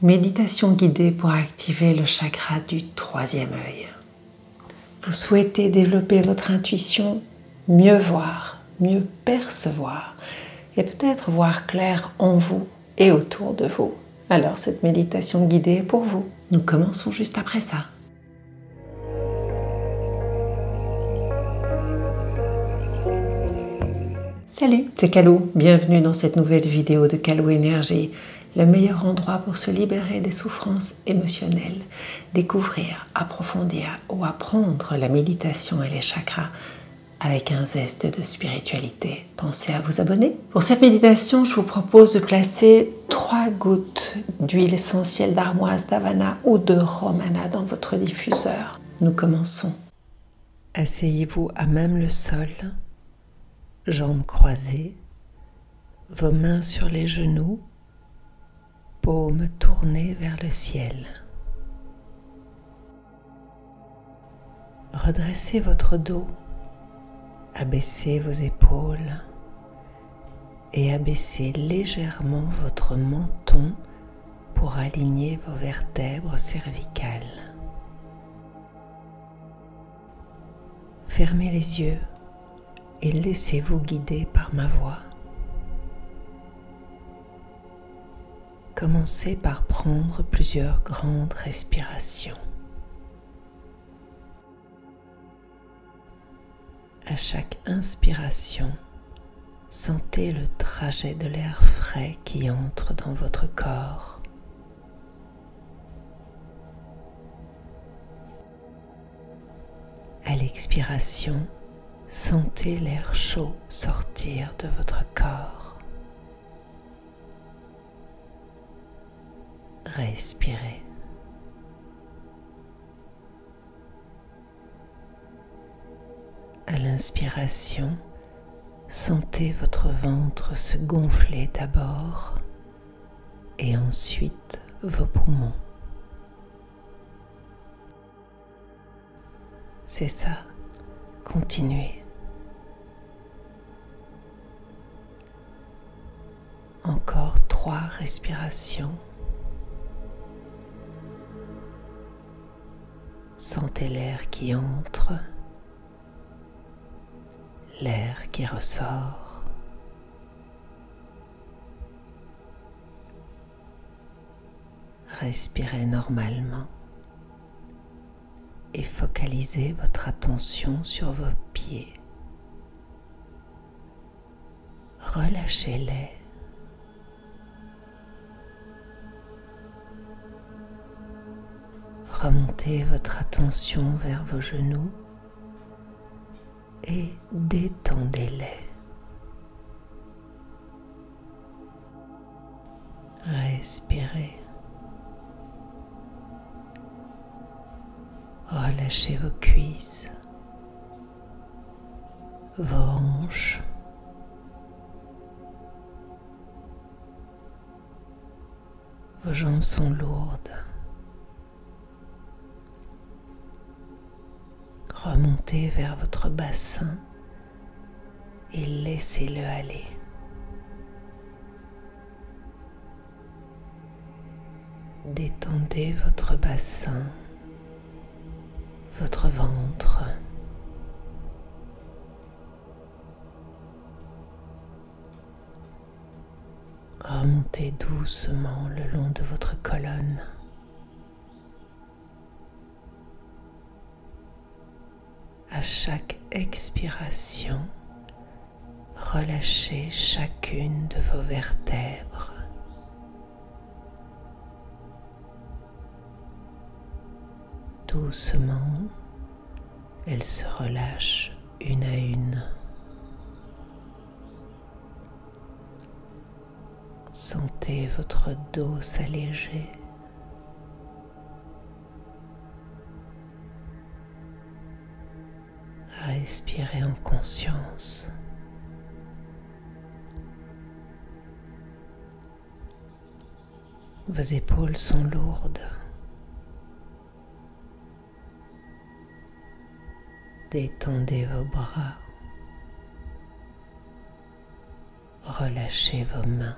Méditation guidée pour activer le chakra du troisième œil. Vous souhaitez développer votre intuition, mieux voir, mieux percevoir et peut-être voir clair en vous et autour de vous. Alors cette méditation guidée est pour vous. Nous commençons juste après ça. Salut, c'est Calou. Bienvenue dans cette nouvelle vidéo de Calou Énergie, le meilleur endroit pour se libérer des souffrances émotionnelles, découvrir, approfondir ou apprendre la méditation et les chakras avec un zeste de spiritualité. Pensez à vous abonner. Pour cette méditation, je vous propose de placer 3 gouttes d'huile essentielle d'armoise, d'Havana ou de Romana dans votre diffuseur. Nous commençons. Asseyez-vous à même le sol, jambes croisées, vos mains sur les genoux, paumes tournées vers le ciel. Redressez votre dos, abaissez vos épaules et abaissez légèrement votre menton pour aligner vos vertèbres cervicales. Fermez les yeux et laissez-vous guider par ma voix. Commencez par prendre plusieurs grandes respirations. À chaque inspiration, sentez le trajet de l'air frais qui entre dans votre corps. À l'expiration, sentez l'air chaud sortir de votre corps. Respirez. À l'inspiration, sentez votre ventre se gonfler d'abord et ensuite vos poumons. C'est ça, continuez. Encore 3 respirations. Sentez l'air qui entre, l'air qui ressort. Respirez normalement et focalisez votre attention sur vos pieds. Relâchez-les. Remontez votre attention vers vos genoux et détendez-les. Respirez. Relâchez vos cuisses, vos hanches, vos jambes sont lourdes. Remontez vers votre bassin et laissez-le aller. Détendez votre bassin, votre ventre. Remontez doucement le long de votre colonne. À chaque expiration, relâchez chacune de vos vertèbres. Doucement, elles se relâchent une à une. Sentez votre dos s'alléger. Respirez en conscience. Vos épaules sont lourdes. Détendez vos bras. Relâchez vos mains.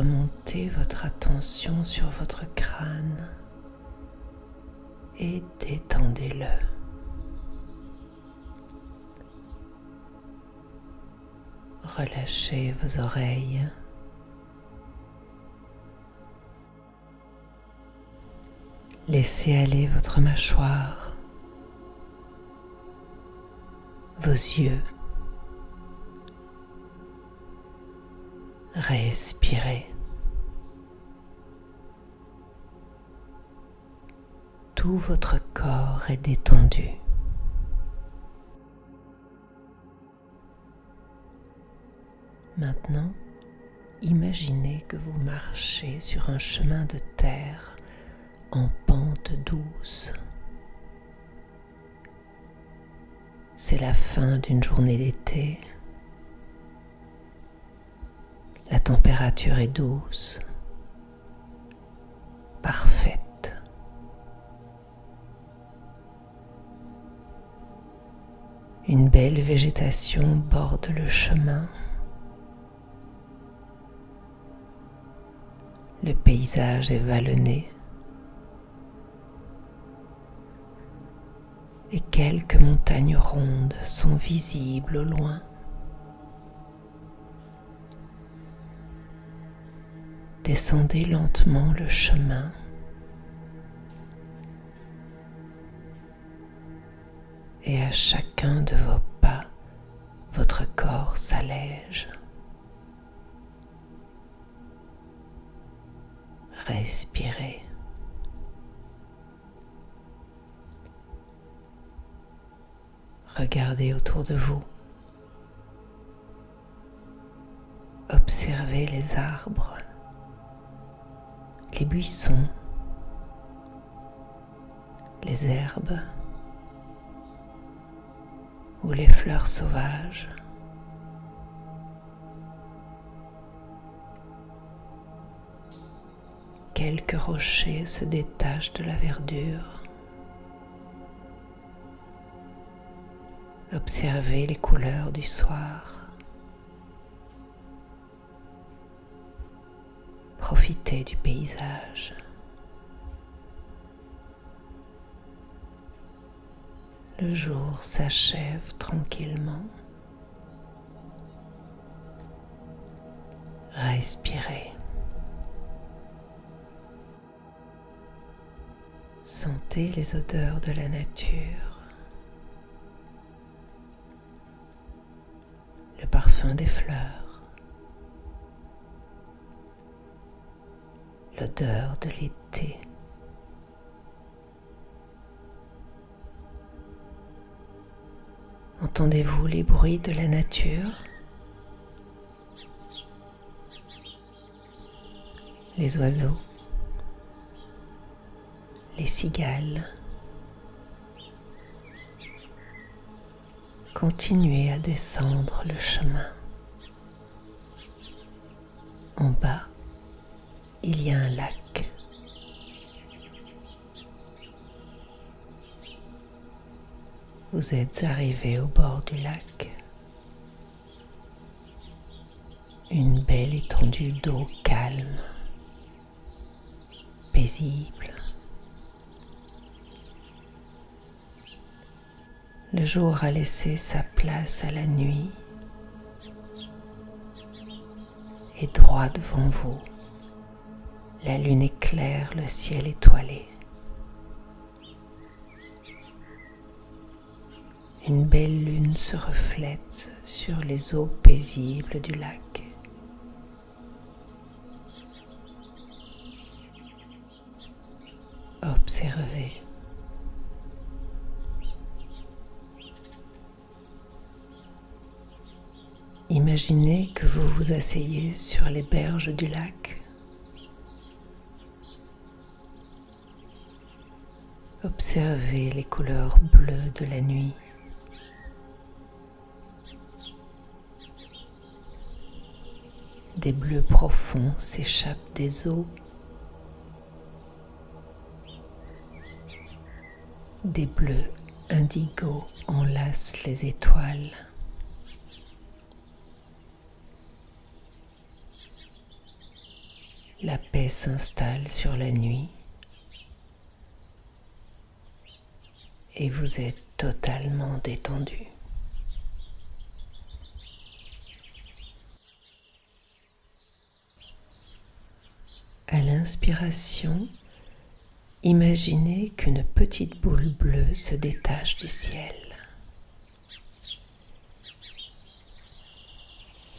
remonter votre attention sur votre crâne et détendez-le. Relâchez vos oreilles. Laissez aller votre mâchoire, vos yeux. Respirez. Tout votre corps est détendu. Maintenant, imaginez que vous marchez sur un chemin de terre en pente douce. C'est la fin d'une journée d'été. La température est douce, parfaite. Une belle végétation borde le chemin. Le paysage est vallonné et quelques montagnes rondes sont visibles au loin. Descendez lentement le chemin et à chacun de vos pas, votre corps s'allège. Respirez. Regardez autour de vous. Observez les arbres, les buissons, les herbes ou les fleurs sauvages. Quelques rochers se détachent de la verdure. Observez les couleurs du soir. Profitez du paysage. Le jour s'achève tranquillement. Respirez. Sentez les odeurs de la nature, le parfum des fleurs, l'odeur de l'été. Entendez-vous les bruits de la nature? Les oiseaux, les cigales. Continuez à descendre le chemin. En bas, il y a un lac. Vous êtes arrivé au bord du lac. Une belle étendue d'eau calme, paisible. Le jour a laissé sa place à la nuit et droit devant vous, la lune éclaire le ciel étoilé. Une belle lune se reflète sur les eaux paisibles du lac. Observez. Imaginez que vous vous asseyez sur les berges du lac. Observez les couleurs bleues de la nuit. Des bleus profonds s'échappent des eaux. Des bleus indigo enlacent les étoiles. La paix s'installe sur la nuit et vous êtes totalement détendu. À l'inspiration, imaginez qu'une petite boule bleue se détache du ciel.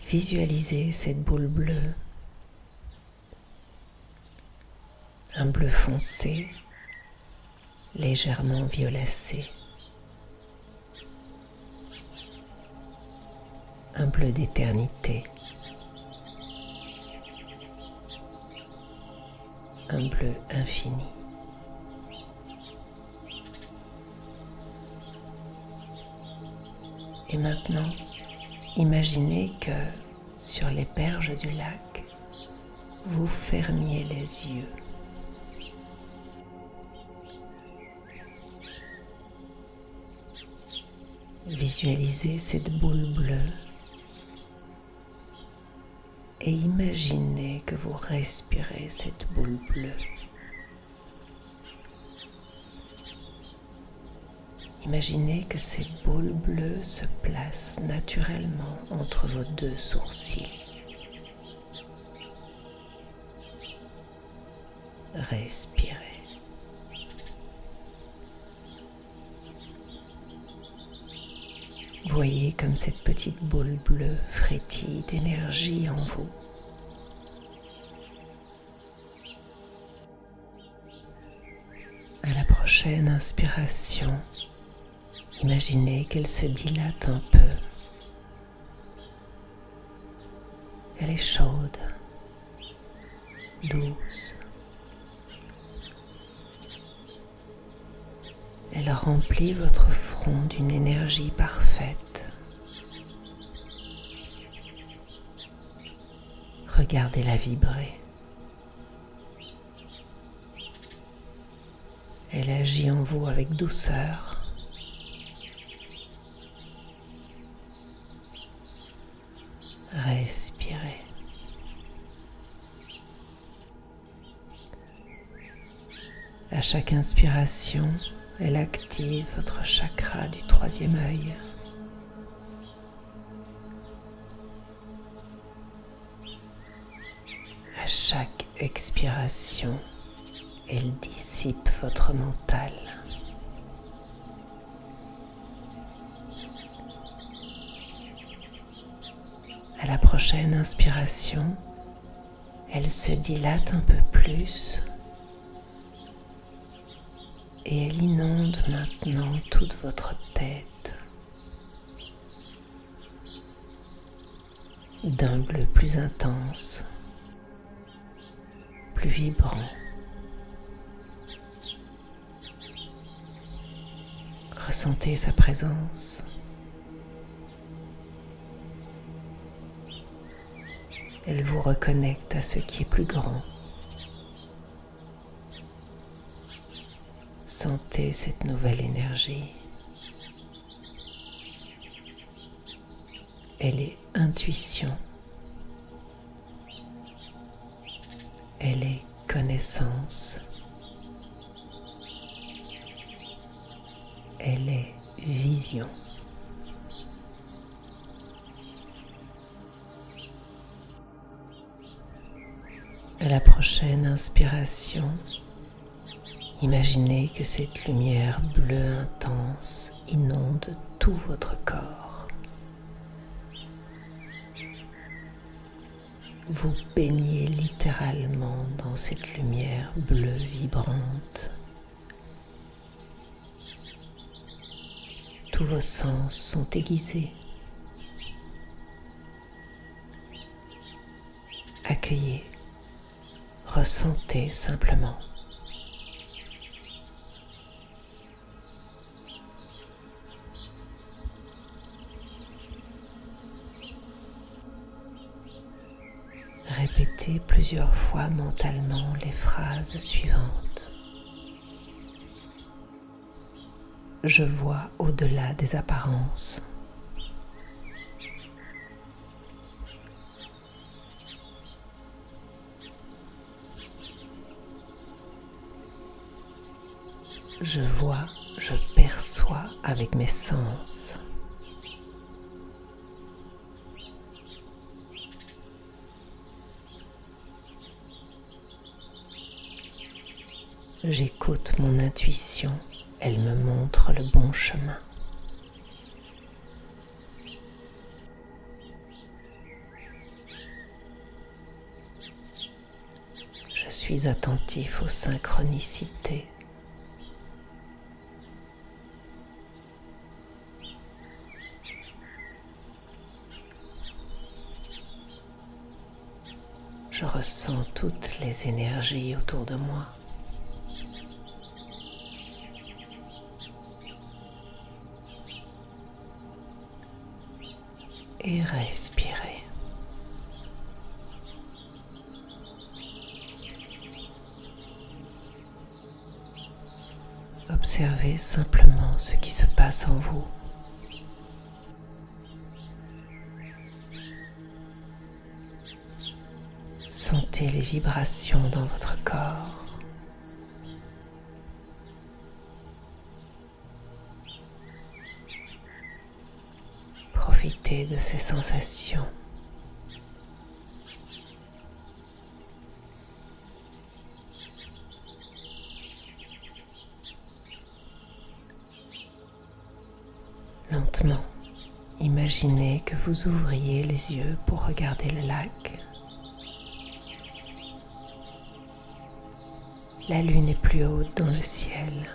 Visualisez cette boule bleue, un bleu foncé, légèrement violacé, un bleu d'éternité, un bleu infini. Et maintenant, imaginez que sur les berges du lac, vous fermiez les yeux. Visualisez cette boule bleue et imaginez que vous respirez cette boule bleue. Imaginez que cette boule bleue se place naturellement entre vos deux sourcils. Respirez. Voyez comme cette petite boule bleue frétille d'énergie en vous. À la prochaine inspiration, imaginez qu'elle se dilate un peu. Elle est chaude, douce. Elle remplit votre front d'une énergie parfaite. Regardez-la vibrer. Elle agit en vous avec douceur. Respirez. À chaque inspiration, elle active votre chakra du troisième œil. À chaque expiration, elle dissipe votre mental. À la prochaine inspiration, elle se dilate un peu plus. Et elle inonde maintenant toute votre tête d'un bleu plus intense, plus vibrant. Ressentez sa présence. Elle vous reconnecte à ce qui est plus grand. Sentez cette nouvelle énergie. Elle est intuition. Elle est connaissance. Elle est vision. À la prochaine inspiration, imaginez que cette lumière bleue intense inonde tout votre corps. Vous baignez littéralement dans cette lumière bleue vibrante. Tous vos sens sont aiguisés. Accueillez, ressentez simplement. Répétez plusieurs fois mentalement les phrases suivantes. Je vois au-delà des apparences. Je vois, je perçois avec mes sens. J'écoute mon intuition, elle me montre le bon chemin. Je suis attentif aux synchronicités. Je ressens toutes les énergies autour de moi. Et respirez. Observez simplement ce qui se passe en vous. Sentez les vibrations dans votre corps. Profitez de ces sensations. Lentement, imaginez que vous ouvriez les yeux pour regarder le lac. La lune est plus haute dans le ciel.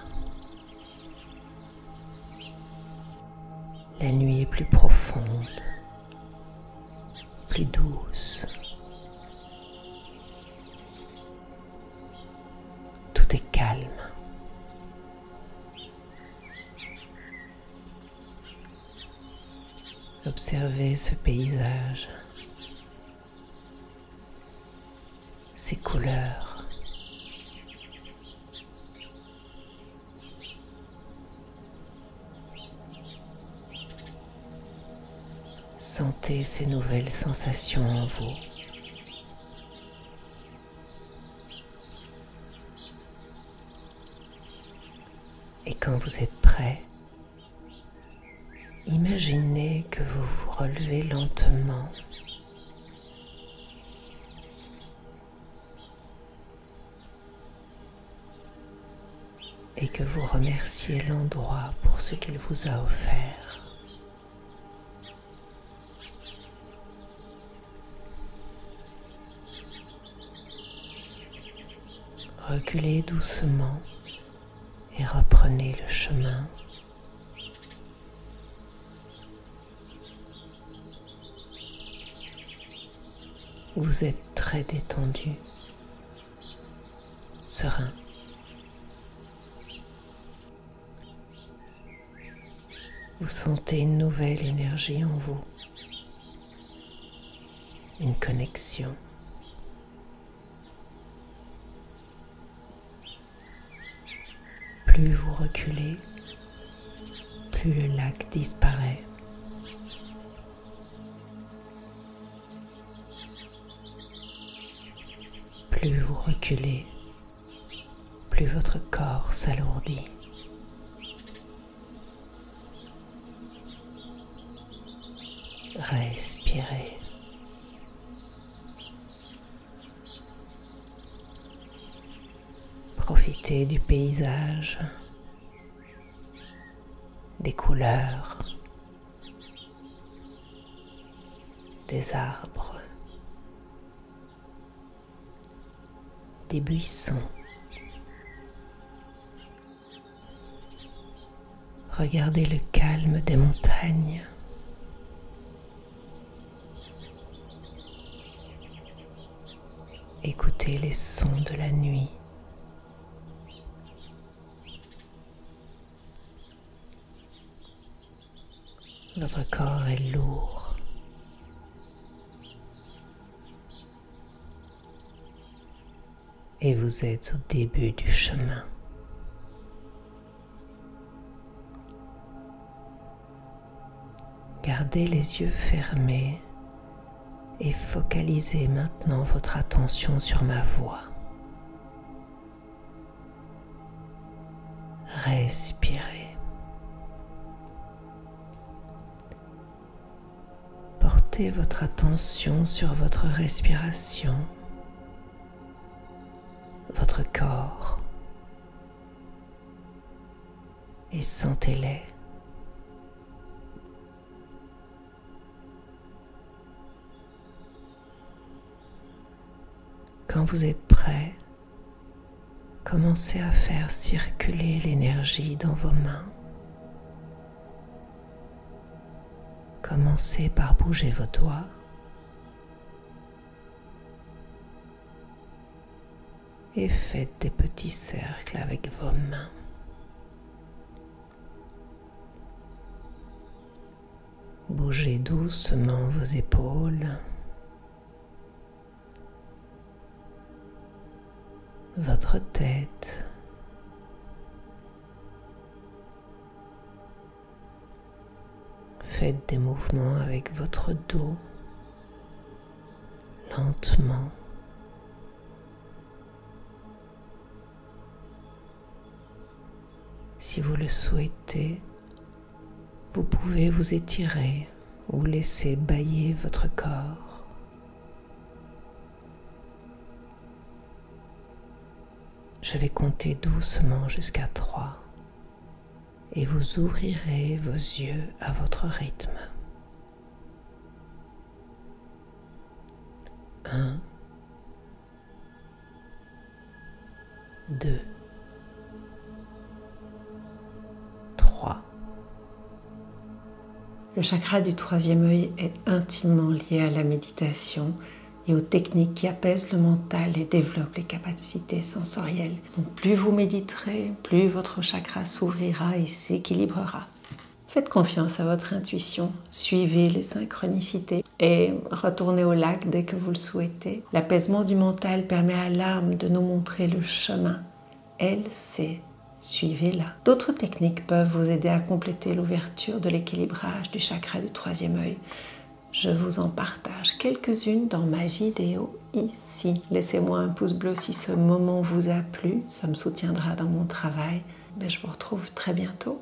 La nuit est plus profonde, plus douce. Tout est calme. Observez ce paysage, ses couleurs. Sentez ces nouvelles sensations en vous. Et quand vous êtes prêt, imaginez que vous vous relevez lentement. Et que vous remerciez l'endroit pour ce qu'il vous a offert. Reculez doucement et reprenez le chemin. Vous êtes très détendu, serein. Vous sentez une nouvelle énergie en vous, une connexion. Plus vous reculez, plus le lac disparaît. Plus vous reculez, plus votre corps s'alourdit. Respirez. Profitez du paysage, des couleurs, des arbres, des buissons. Regardez le calme des montagnes. Écoutez les sons de la nuit. Votre corps est lourd. Et vous êtes au début du chemin. Gardez les yeux fermés et focalisez maintenant votre attention sur ma voix. Respirez. Portez votre attention sur votre respiration, votre corps, et sentez-les. Quand vous êtes prêt, commencez à faire circuler l'énergie dans vos mains. Commencez par bouger vos doigts. Et faites des petits cercles avec vos mains. Bougez doucement vos épaules, votre tête, faites des mouvements avec votre dos, lentement. Si vous le souhaitez, vous pouvez vous étirer ou laisser bâiller votre corps. Je vais compter doucement jusqu'à 3 et vous ouvrirez vos yeux à votre rythme. 1, 2, 3. Le chakra du troisième œil est intimement lié à la méditation et aux techniques qui apaisent le mental et développent les capacités sensorielles. Donc plus vous méditerez, plus votre chakra s'ouvrira et s'équilibrera. Faites confiance à votre intuition, suivez les synchronicités et retournez au lac dès que vous le souhaitez. L'apaisement du mental permet à l'âme de nous montrer le chemin. Elle sait. Suivez-la. D'autres techniques peuvent vous aider à compléter l'ouverture de l'équilibrage du chakra du troisième œil. Je vous en partage quelques-unes dans ma vidéo ici. Laissez-moi un pouce bleu si ce moment vous a plu, ça me soutiendra dans mon travail. Mais je vous retrouve très bientôt.